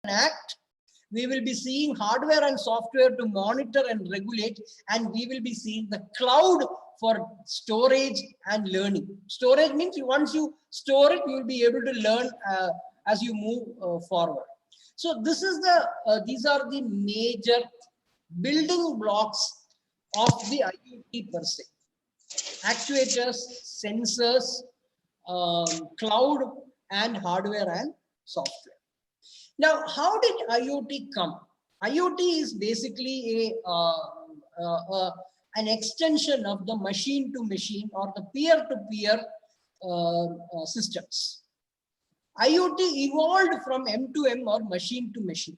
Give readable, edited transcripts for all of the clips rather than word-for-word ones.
act, we will be seeing hardware and software to monitor and regulate, and we will be seeing the cloud for storage and learning. Storage means once you store it, you will be able to learn as you move forward. So this is these are the major building blocks of the IoT per se. Actuators, sensors, cloud, and hardware and software. Now, how did IoT come? IoT is basically an extension of the machine-to-machine or the peer-to-peer systems. IoT evolved from M2M or machine-to-machine.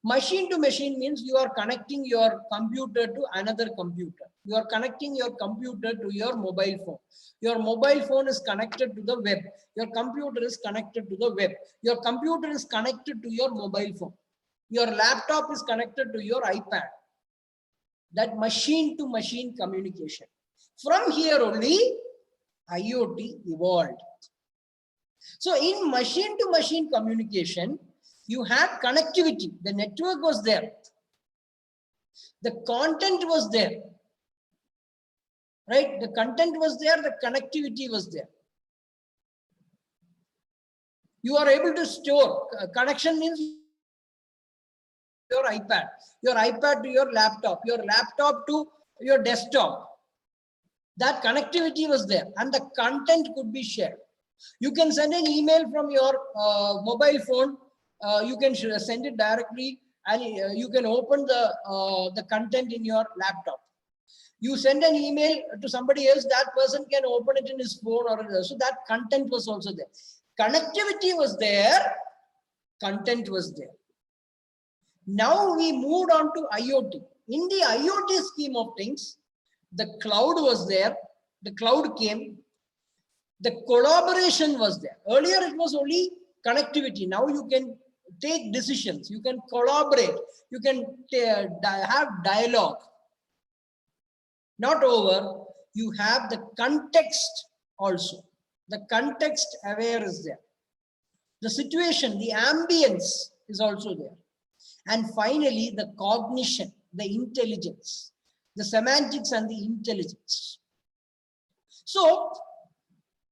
Machine-to-machine means you are connecting your computer to another computer. You are connecting your computer to your mobile phone. Your mobile phone is connected to the web. Your computer is connected to the web. Your computer is connected to your mobile phone. Your laptop is connected to your iPad. That machine-to-machine communication. From here only, IoT evolved. So in machine-to-machine communication, you had connectivity. The network was there. The content was there. Right? The content was there. The connectivity was there. You are able to store. Connection means your iPad to your laptop to your desktop. That connectivity was there, and the content could be shared. You can send an email from your mobile phone. You can send it directly, and you can open the content in your laptop. You send an email to somebody else, that person can open it in his phone, or so that content was also there. Connectivity was there, content was there. Now we moved on to IoT. In the IoT scheme of things, the cloud was there, the cloud came, the collaboration was there. Earlier it was only connectivity. Now you can take decisions, you can collaborate, you can have dialogue. Not over, you have the context also. The context aware is there. The situation, the ambience is also there. And finally, the cognition, the intelligence, the semantics and the intelligence. So,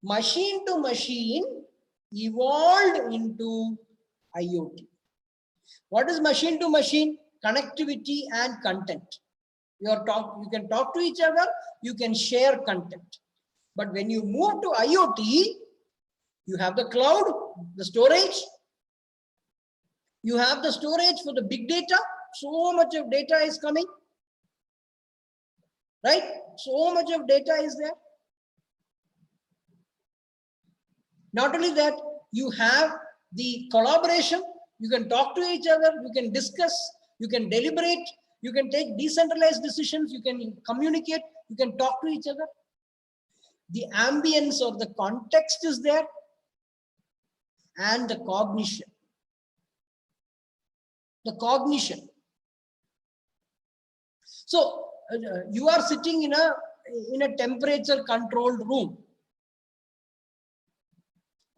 machine to machine evolved into IoT. What is machine to machine? Connectivity and content. You can talk to each other, you can share content. But when you move to IoT, you have the cloud, the storage. You have the storage for the big data. So much of data is coming. Right? So much of data is there. Not only that, you have the collaboration. You can talk to each other, you can discuss, you can deliberate, you can take decentralized decisions, you can communicate, you can talk to each other. The ambience or the context is there, and the cognition. The cognition. So you are sitting in a temperature controlled room.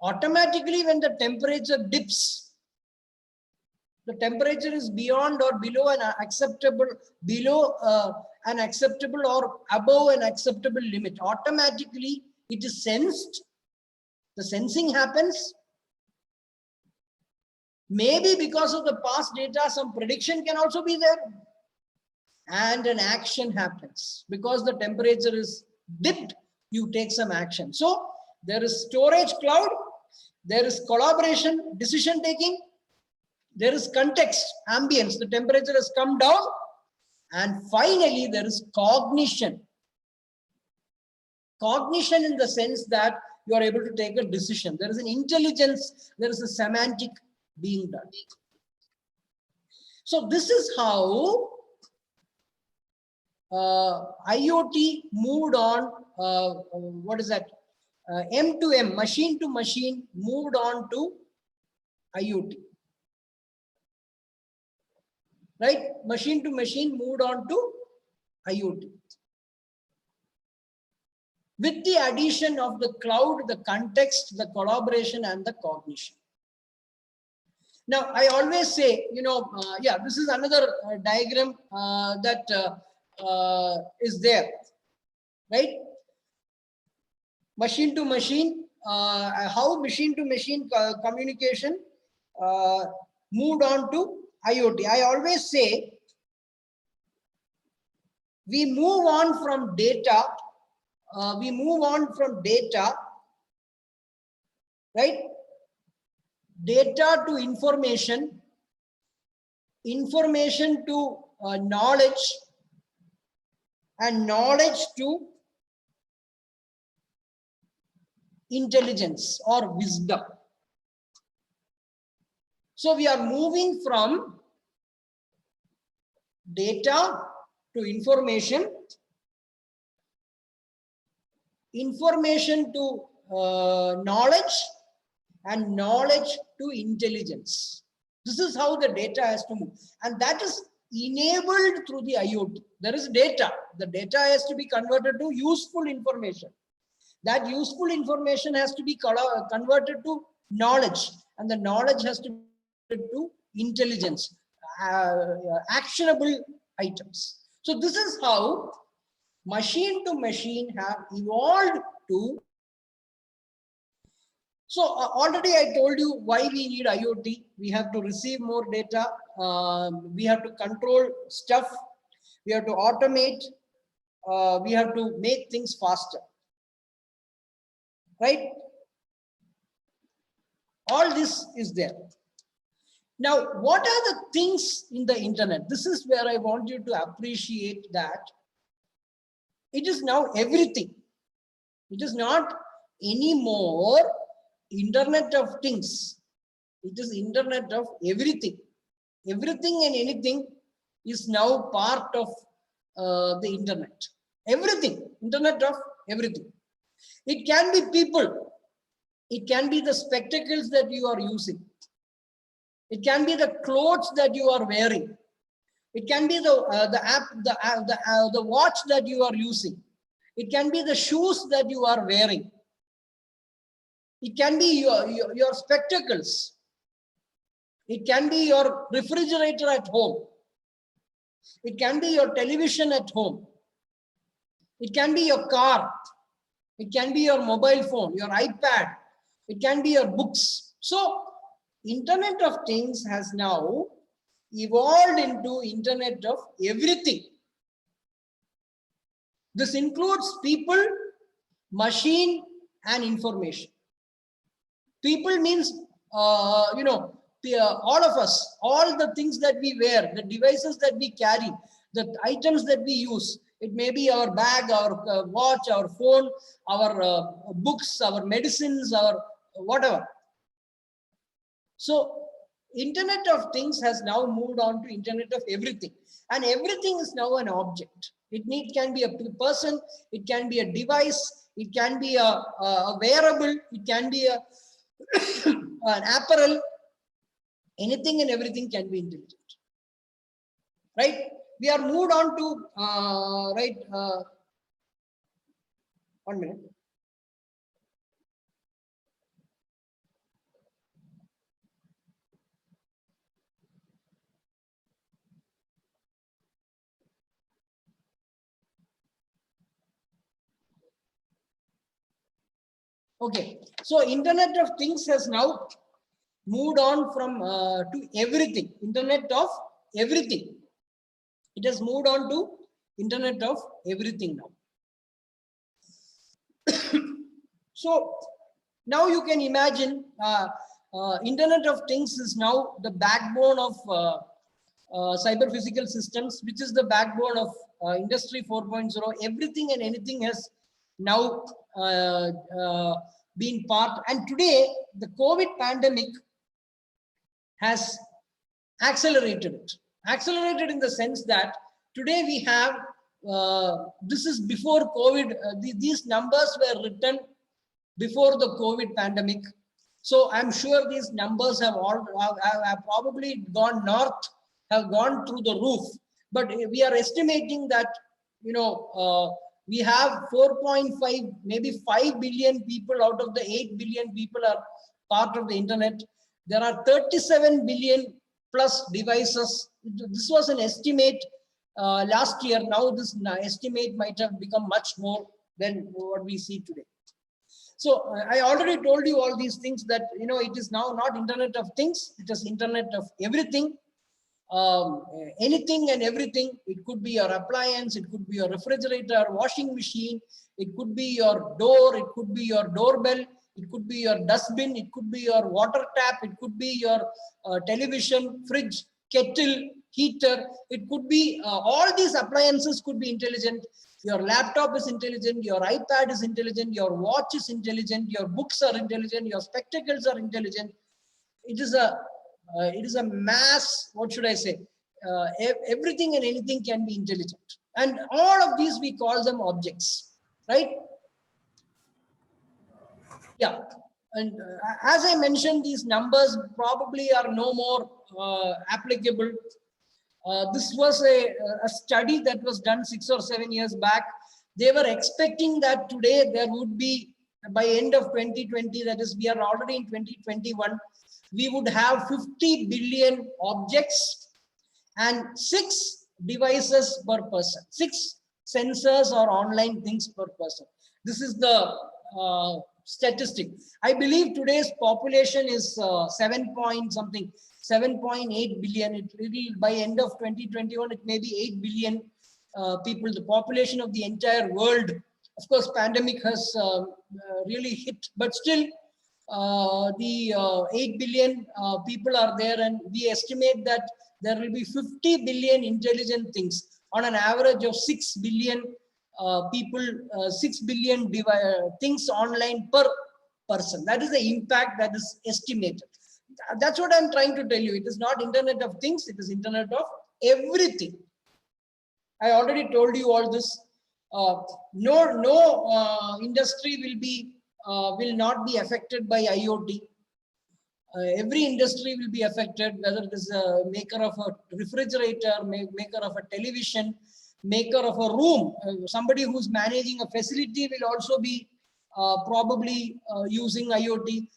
Automatically, when the temperature dips, the temperature is beyond or below an acceptable, or above an acceptable limit. Automatically, it is sensed. The sensing happens. Maybe because of the past data, some prediction can also be there. And an action happens. Because the temperature is dipped, you take some action. So, there is storage cloud, there is collaboration, decision taking, there is context, ambience, the temperature has come down, and finally there is cognition. Cognition in the sense that you are able to take a decision. There is an intelligence, there is a semantic being done. So this is how IoT moved on, M2M, machine to machine, moved on to IoT. Right? Machine to machine moved on to IoT. With the addition of the cloud, the context, the collaboration, and the cognition. Now, I always say, yeah, this is another diagram that is there, right? Machine to machine, how machine to machine communication moved on to IoT. I always say we move on from data, right? Data to information, information to knowledge, and knowledge to intelligence or wisdom. So we are moving from data to information, information to knowledge, and knowledge to intelligence. This is how the data has to move, and that is enabled through the IoT. There is data. The data has to be converted to useful information. That useful information has to be converted to knowledge, and the knowledge has to be converted to intelligence, actionable items. So this is how machine to machine have evolved to. So already I told you why we need IoT. We have to receive more data. We have to control stuff. We have to automate. We have to make things faster. Right? All this is there. Now, what are the things in the internet? This is where I want you to appreciate that it is now everything. It is not anymore Internet of Things. It is Internet of everything. Everything and anything is now part of the internet. Everything, Internet of everything. It can be people. It can be the spectacles that you are using. It can be the clothes that you are wearing. It can be the watch that you are using. It can be the shoes that you are wearing. It can be your spectacles. It can be your refrigerator at home. It can be your television at home. It can be your car. It can be your mobile phone, your iPad. It can be your books. So, Internet of Things has now evolved into Internet of everything. This includes people, machine, and information. People means, all of us, all the things that we wear, the devices that we carry, the items that we use. It may be our bag, our watch, our phone, our books, our medicines, our whatever. So, Internet of Things has now moved on to Internet of everything, and everything is now an object. It can be a person, it can be a device, it can be a wearable, it can be an apparel. Anything and everything can be intelligent, right? We are moved on to 1 minute. Okay, so Internet of Things has now moved on from to everything. Internet of everything. It has moved on to Internet of everything now. So now you can imagine Internet of Things is now the backbone of cyber physical systems, which is the backbone of Industry 4.0. Everything and anything has now been part. And today, the COVID pandemic has accelerated it. Accelerated in the sense that today we have, this is before COVID, these numbers were written before the COVID pandemic. So I'm sure these numbers have probably gone north, have gone through the roof. But we are estimating that, we have 4.5, maybe 5 billion people out of the 8 billion people are part of the internet. There are 37 billion plus devices. This was an estimate last year. Now this estimate might have become much more than what we see today. So I already told you all these things that, it is now not Internet of Things, it is Internet of everything. Anything and everything. It could be your appliance, it could be your refrigerator, washing machine, it could be your door, it could be your doorbell, it could be your dustbin, it could be your water tap, it could be your television, fridge, kettle, heater. It could be all these appliances could be intelligent. Your laptop is intelligent, your iPad is intelligent, your watch is intelligent, your books are intelligent, your spectacles are intelligent. It is a mass, what should I say? Everything and anything can be intelligent. And all of these, we call them objects, right? Yeah. And as I mentioned, these numbers probably are no more applicable. This was a study that was done 6 or 7 years back. They were expecting that today there would be, by end of 2020, that is, we are already in 2021, we would have 50 billion objects and 6 devices per person, 6 sensors or online things per person. This is the statistic. I believe today's population is 7 point something, 7.8 billion. It will, by end of 2021, it may be 8 billion people, the population of the entire world. Of course, pandemic has really hit, but still the 8 billion people are there, and we estimate that there will be 50 billion intelligent things on an average of 6 billion people, 6 billion things online per person. That is the impact that is estimated. That's what I'm trying to tell you. It is not Internet of Things, it is Internet of everything. I already told you all this. No industry will not be affected by IoT. Every industry will be affected, whether it is a maker of a refrigerator, maker of a television, maker of a room. Somebody who's managing a facility will also be probably using IoT.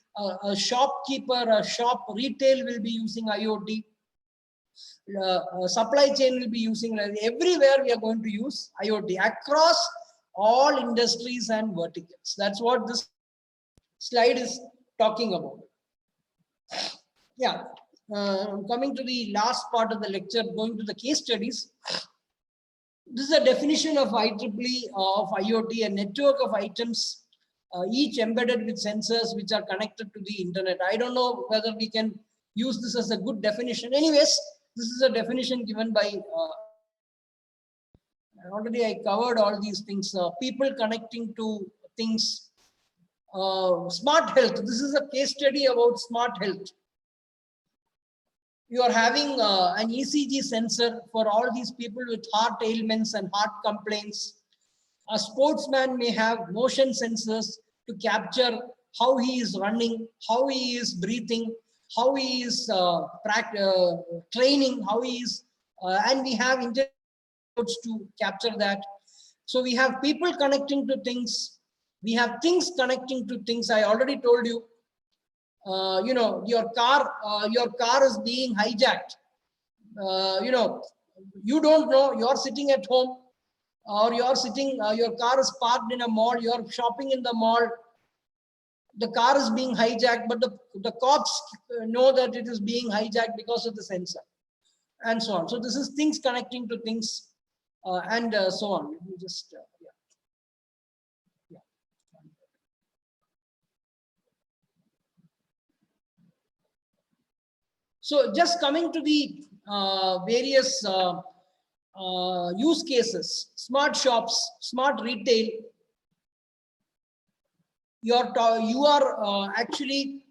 A shopkeeper, a shop retail will be using IoT. Supply chain will be using. Everywhere we are going to use IoT across all industries and verticals. That's what this slide is talking about. Yeah, coming to the last part of the lecture, going to the case studies. This is a definition of IEEE of IoT, a network of items, each embedded with sensors which are connected to the internet. I don't know whether we can use this as a good definition. Anyways, this is a definition given by, already I covered all these things, people connecting to things, smart health. This is a case study about smart health. You are having an ECG sensor for all these people with heart ailments and heart complaints. A sportsman may have motion sensors to capture how he is running, how he is breathing, how he is training, how he is, and we have intelligence to capture that. So we have people connecting to things. We have things connecting to things. I already told you. Your car is being hijacked. You don't know. You're sitting at home, or you're sitting. Your car is parked in a mall. You're shopping in the mall. The car is being hijacked, but the cops know that it is being hijacked because of the sensor, and so on. So this is things connecting to things, and so on. Let me just yeah. So just coming to the various use cases, smart shops, smart retail. You are actually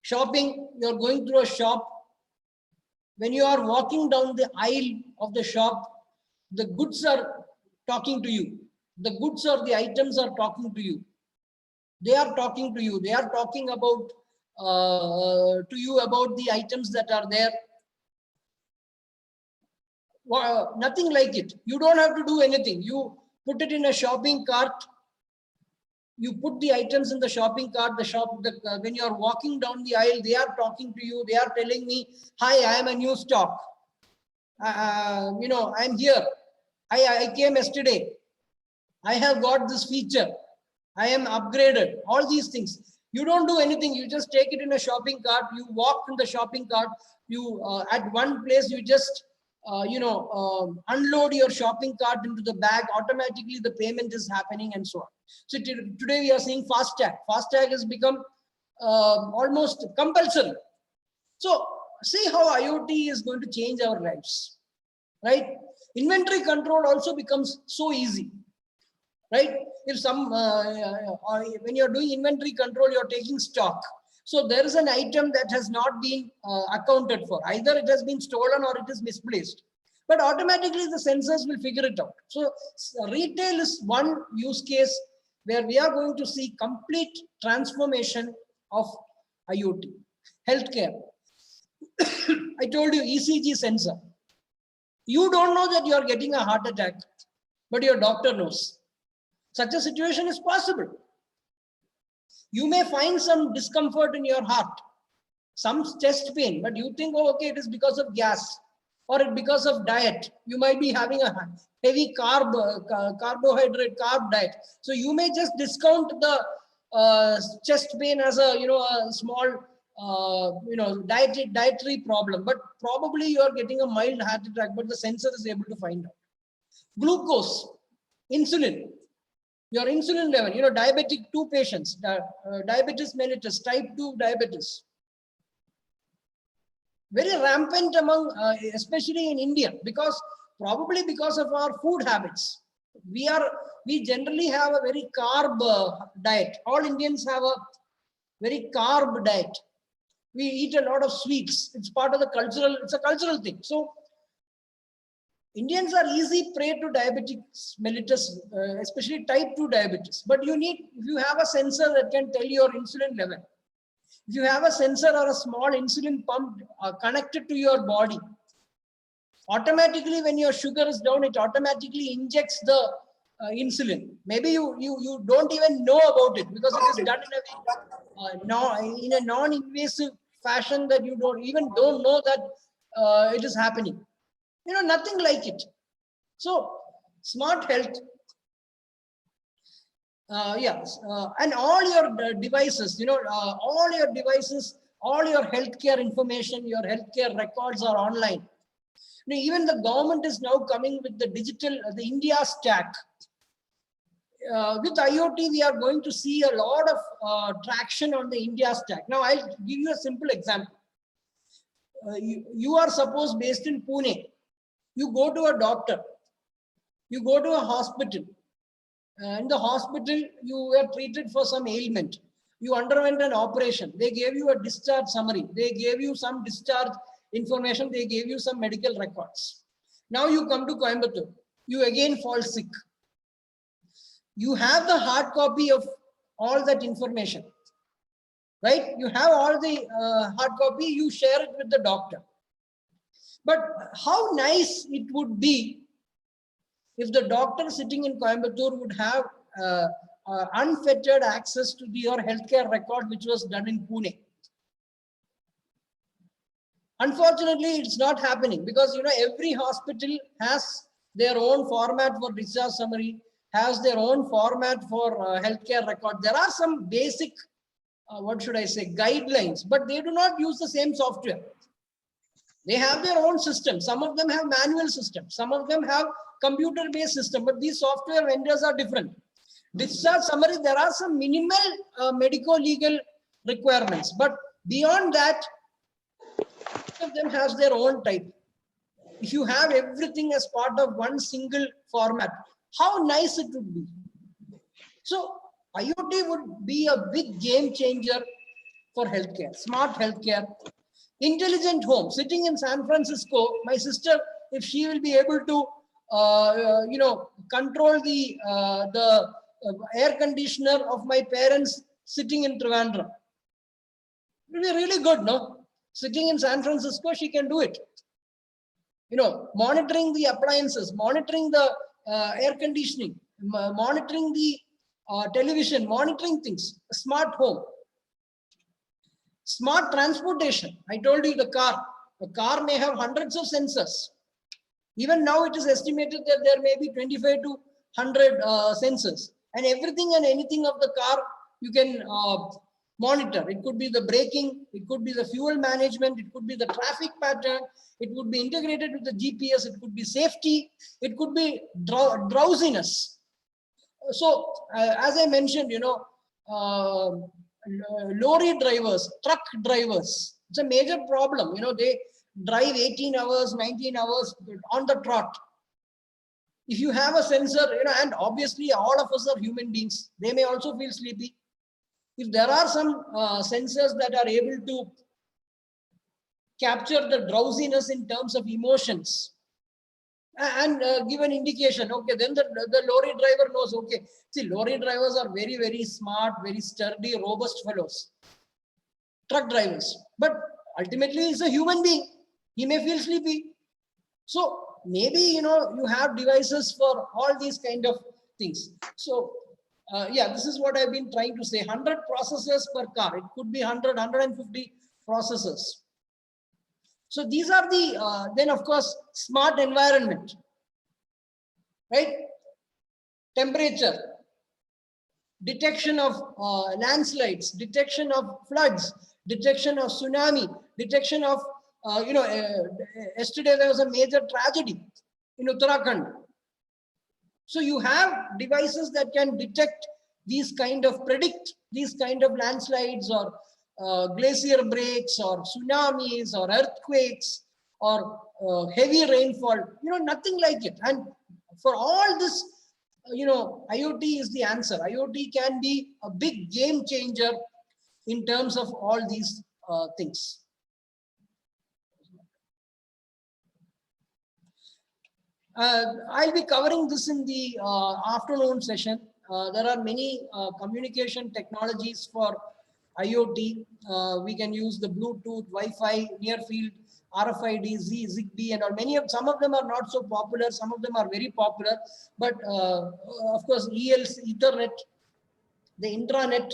shopping. You're going through a shop. When you are walking down the aisle of the shop, the goods are talking to you. The goods or the items are talking to you. They are talking to you. They are talking about to you about the items that are there. Well, nothing like it. You don't have to do anything. You put it in a shopping cart. You put the items in the shopping cart, when you're walking down the aisle, they are talking to you. They are telling me, hi, I am a new stock. I'm here. I came yesterday. I have got this feature. I am upgraded. All these things. You don't do anything. You just take it in a shopping cart. You walk in the shopping cart. You at one place, you just unload your shopping cart into the bag. Automatically, the payment is happening and so on. So today we are seeing FASTag. FASTag has become almost compulsory. So see how IoT is going to change our lives, right? Inventory control also becomes so easy, right? If when you're doing inventory control, you're taking stock. So there is an item that has not been accounted for. Either it has been stolen or it is misplaced. But automatically the sensors will figure it out. So retail is one use case where we are going to see complete transformation of IoT. Healthcare. I told you ECG sensor. You don't know that you are getting a heart attack, but your doctor knows. Such a situation is possible. You may find some discomfort in your heart, some chest pain, but you think, oh, okay, it is because of gas or because of diet. You might be having a heavy carbohydrate diet. So you may just discount the chest pain as a small dietary problem, but probably you are getting a mild heart attack, but the sensor is able to find out. Glucose, insulin, your insulin level, diabetic 2 patients, diabetes mellitus, type 2 diabetes. Very rampant among, especially in India, probably because of our food habits. We generally have a very carb diet. All Indians have a very carb diet. We eat a lot of sweets. It's part of the it's a cultural thing. So Indians are easy prey to diabetes mellitus, especially type 2 diabetes. But if you have a sensor that can tell your insulin level, if you have a sensor or a small insulin pump connected to your body, automatically when your sugar is down, it automatically injects the insulin. Maybe you don't even know about it because it is done in a non-invasive fashion that you don't know that it is happening. Nothing like it. So smart health, and all your devices, all your healthcare information, your healthcare records are online. Even the government is now coming with the the India stack. With IoT, we are going to see a lot of traction on the India stack. Now, I'll give you a simple example. You are suppose based in Pune. You go to a doctor. You go to a hospital. In the hospital, you were treated for some ailment. You underwent an operation. They gave you a discharge summary. They gave you some discharge information. They gave you some medical records. Now you come to Coimbatore. You again fall sick. You have the hard copy of all that information, right? You have all the hard copy. You share it with the doctor. But how nice it would be if the doctor sitting in Coimbatore would have unfettered access to your healthcare record, which was done in Pune. Unfortunately, it's not happening because every hospital has their own format for discharge summary, has their own format for healthcare record. There are some basic, guidelines, but they do not use the same software. They have their own system. Some of them have manual systems. Some of them have computer-based system, but these software vendors are different. Discharge summary, there are some minimal medico-legal requirements, but beyond that, each of them has their own type. If you have everything as part of one single format, how nice it would be. So IoT would be a big game changer for healthcare, smart healthcare. Intelligent home. Sitting in San Francisco, my sister, if she will be able to, control the air conditioner of my parents sitting in Trivandrum, it will be really good, no? Sitting in San Francisco, she can do it. Monitoring the appliances, monitoring the air conditioning, monitoring the television, monitoring things, a smart home, smart transportation. I told you the car. A car may have hundreds of sensors. Even now it is estimated that there may be 25 to 100 sensors, and everything and anything of the car you can monitor. It could be the braking, it could be the fuel management, it could be the traffic pattern, it would be integrated with the GPS, it could be safety, it could be drowsiness. So as I mentioned, lorry drivers, truck drivers, it's a major problem. They drive 18 hours, 19 hours on the trot. If you have a sensor, and obviously all of us are human beings, they may also feel sleepy. If there are some sensors that are able to capture the drowsiness in terms of emotions and give an indication, okay, then the lorry driver knows, okay, see, lorry drivers are very, very smart, very sturdy, robust fellows, truck drivers, but ultimately he's a human being. He may feel sleepy. So maybe, you have devices for all these kind of things. So yeah, this is what I've been trying to say. 100 processors per car. It could be 100, 150 processors. So these are the, then of course, smart environment, right? Temperature, detection of landslides, detection of floods, detection of tsunami, detection of, yesterday there was a major tragedy in Uttarakhand. So you have devices that can detect these kind of, predict these kind of landslides or glacier breaks or tsunamis or earthquakes or heavy rainfall, nothing like it. And for all this, IoT is the answer. IoT can be a big game changer in terms of all these things. I'll be covering this in the afternoon session. There are many communication technologies for IoT. We can use the Bluetooth, Wi-Fi, near field, RFID, Zigbee, and all. Some of them are not so popular. Some of them are very popular. But of course, Ethernet, the intranet,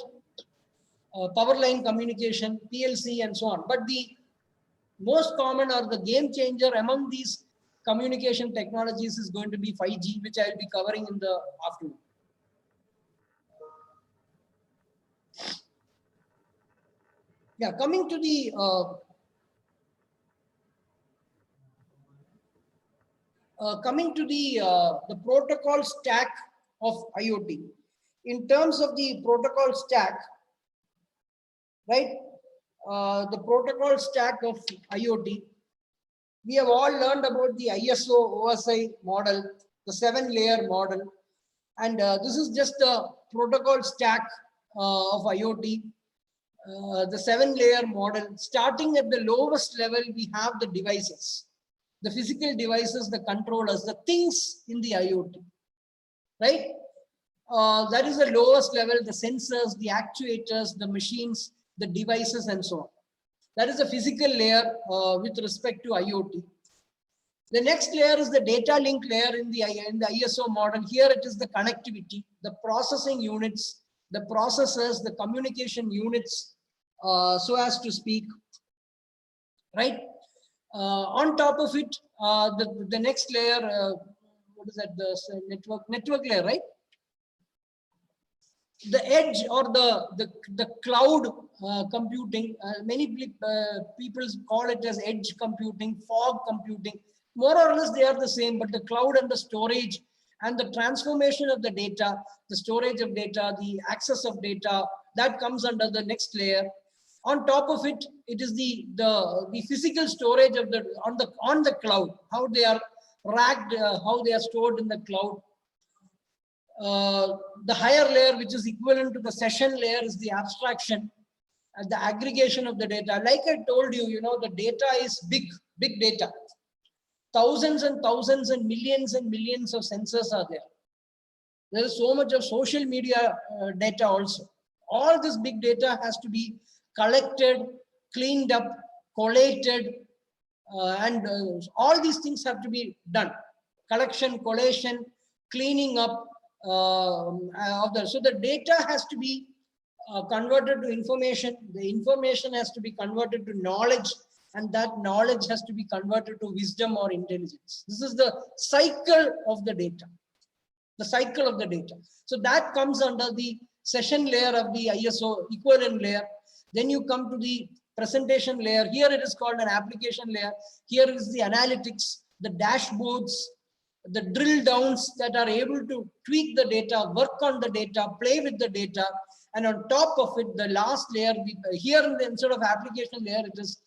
power line communication, PLC, and so on. But the most common or the game changer among these communication technologies is going to be 5G, which I will be covering in the afternoon. Yeah, coming to the the protocol stack of IoT. In terms of the protocol stack, right? The protocol stack of IoT. We have all learned about the ISO OSI model, the 7-layer model, and this is just the protocol stack of IoT. The 7-layer model. Starting at the lowest level, we have the devices, the physical devices, the controllers, the things in the IoT, right? That is the lowest level, the sensors, the actuators, the machines, the devices, and so on. That is the physical layer with respect to IoT. The next layer is the data link layer in the ISO model. Here it is the connectivity, the processing units, the processors, the communication units, so as to speak, right? On top of it, the next layer, what is that? The network layer, right? The edge or the cloud computing, many people call it as edge computing, fog computing. More or less they are the same, but the cloud and the storage and the transformation of the data, the storage of data, the access of data, that comes under the next layer. On top of it, it is the physical storage of on the cloud, how they are racked, how they are stored in the cloud. The higher layer, which is equivalent to the session layer, is the abstraction and the aggregation of the data. Like I told you, the data is big data. Thousands and thousands and millions of sensors are there. There is so much of social media data also. All this big data has to be collected, cleaned up, collated, and all these things have to be done. Collection, collation, cleaning up, So the data has to be converted to information. The information has to be converted to knowledge, and that knowledge has to be converted to wisdom or intelligence. This is the cycle of the data. The cycle of the data. So that comes under the session layer of the ISO equivalent layer. Then you come to the presentation layer. Here it is called an application layer. Here is the analytics, the dashboards, the drill downs that are able to tweak the data, work on the data, play with the data. And on top of it, the last layer, here in the, instead of application layer, it is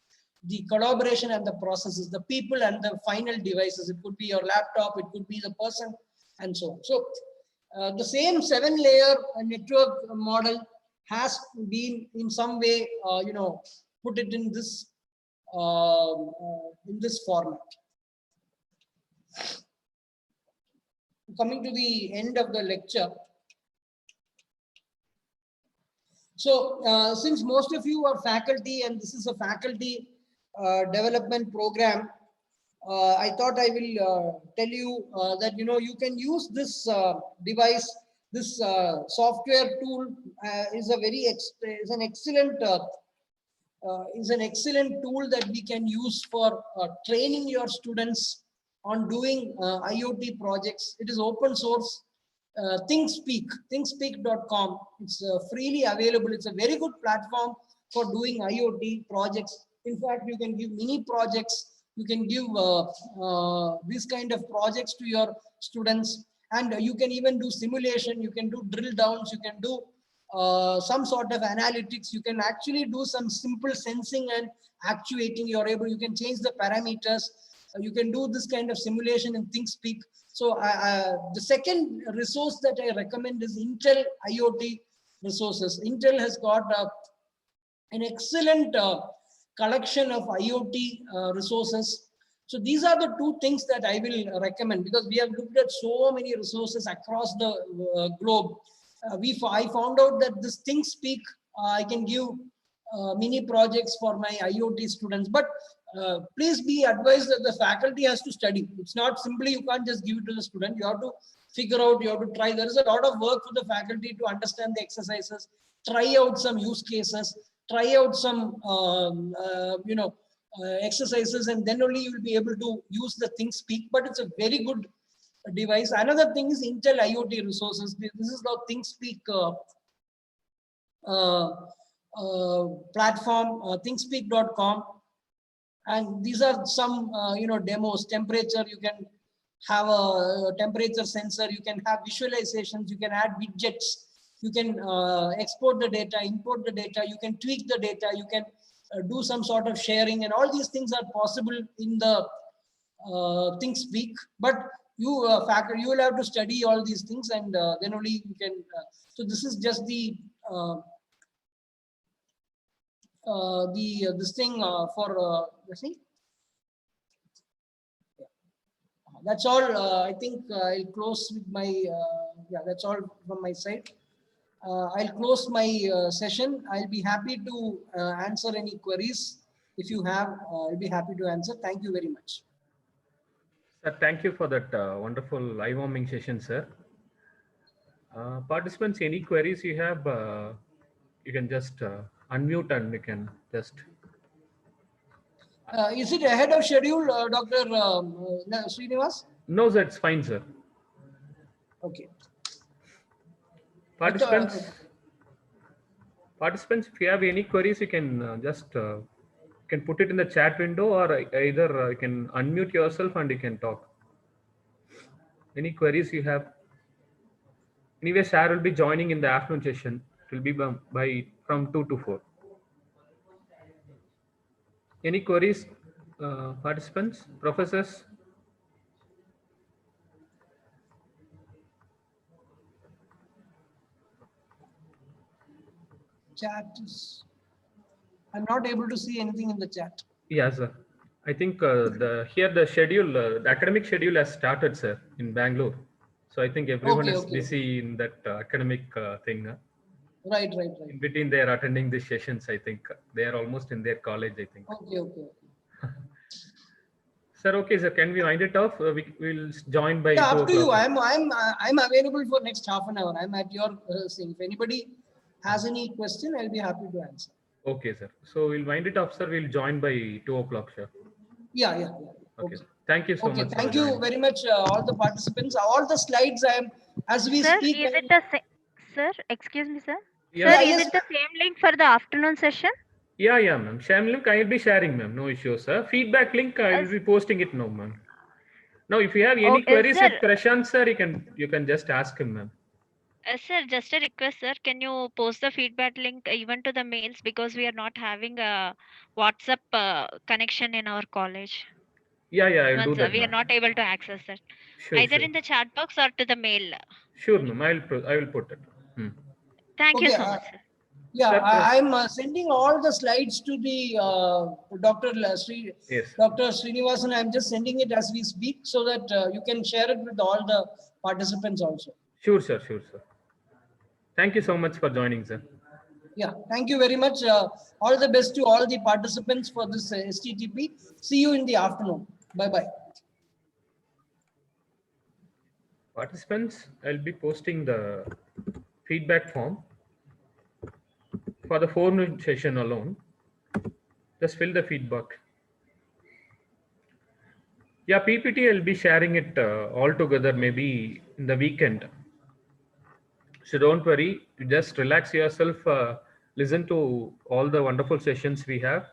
the collaboration and the processes, the people and the final devices. It could be your laptop, it could be the person, and so on. So the same 7-layer network model has been in some way, put it in this format. Coming to the end of the lecture. So since most of you are faculty and this is a faculty development program, I thought I will tell you that you can use this device. This software tool is an excellent tool that we can use for training your students on doing IoT projects. It is open source. ThinkSpeak.com. It's freely available. It's a very good platform for doing IoT projects. In fact, you can give mini projects. You can give these kind of projects to your students, and you can even do simulation. You can do drill downs. You can do some sort of analytics. You can actually do some simple sensing and actuating. You can change the parameters. You can do this kind of simulation in ThinkSpeak. So the second resource that I recommend is Intel IoT resources. Intel has got an excellent collection of IoT resources. So these are the two things that I will recommend, because we have looked at so many resources across the globe. I found out that this ThinkSpeak, I can give mini projects for my IoT students, but please be advised that the faculty has to study. It's not simply, you can't just give it to the student. You have to figure out, you have to try. There is a lot of work for the faculty to understand the exercises, try out some use cases, try out some exercises, and then only you will be able to use the ThinkSpeak. But it's a very good device. Another thing is Intel IoT resources. This is the ThinkSpeak platform, ThinkSpeak.com. And these are some demos. Temperature, you can have a temperature sensor, you can have visualizations, you can add widgets, you can export the data, import the data, you can tweak the data, you can do some sort of sharing, and all these things are possible in the ThinkSpeak. But you will have to study all these things, and then only you can. So this is just the this thing for let's see. That's all. I think I'll close with my that's all from my side. I'll close my session. I'll be happy to answer any queries. If you have, I'll be happy to answer. Thank you very much. Sir, thank you for that wonderful eye-warming session, sir. Participants, any queries you have, you can just unmute and you can just. Is it ahead of schedule, Dr. Srinivas? No, sir, it's fine, sir. Okay. Participants, if you have any queries, you can just can put it in the chat window, or either you can unmute yourself and you can talk. Any queries you have? Anyway, Sir will be joining in the afternoon session. It will be from 2 to 4. Any queries, participants, professors? Chat is. I'm not able to see anything in the chat. Yes, sir. I think the schedule, the academic schedule has started, sir, in Bangalore. So I think everyone is busy in that academic thing. Right. In between, they are attending these sessions. I think they are almost in their college, I think. Okay. Sir, okay, sir. Can we wind it off? We'll join by Yeah, 2 up to you. o'clock. I'm available for next half an hour. I'm at your thing. If anybody has any question, I'll be happy to answer. Okay, sir. So we'll wind it off, sir. We'll join by 2 o'clock, sir. Yeah. Okay. Okay. Thank you so Okay. much for Thank you joining. very much, all the participants. All the slides I am, as we Sir, speak. is it the same? Sir, excuse me, sir. Yeah. Sir, Yeah, is yes. it the same link for the afternoon session? Yeah, ma'am. Share link I will be sharing, ma'am. No issues, sir. Feedback link I will be posting it now, ma'am. Now, if you have any queries Sir, with Prashant, sir, you can just ask him, ma'am. sir, just a request, sir. Can you post the feedback link even to the mails, because we are not having a WhatsApp connection in our college. Yeah, I will do Once that, we are ma'am. not able to access that, Sure, either sure. in the chat box or to the mail. Sure, ma'am. I will put it. Thank you Okay. so much, sir. Yeah, Sir, I'm sending all the slides to the Dr. Yes. Dr. Srinivasan. I'm just sending it as we speak so that you can share it with all the participants also. Sure, sir. Thank you so much for joining, sir. Yeah, thank you very much. All the best to all the participants for this STTP. See you in the afternoon. Bye-bye. Participants, I'll be posting the feedback form for the forenoon session alone. Just fill the feedback. Yeah, PPT, I'll be sharing it all together maybe in the weekend. So don't worry, you just relax yourself, listen to all the wonderful sessions we have.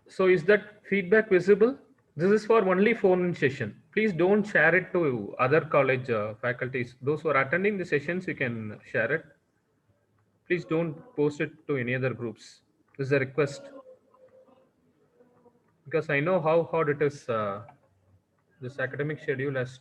So is that feedback visible? This is for only phone session. Please don't share it to other college faculties. Those who are attending the sessions, you can share it. Please don't post it to any other groups. This is a request. Because I know how hard it is. This academic schedule has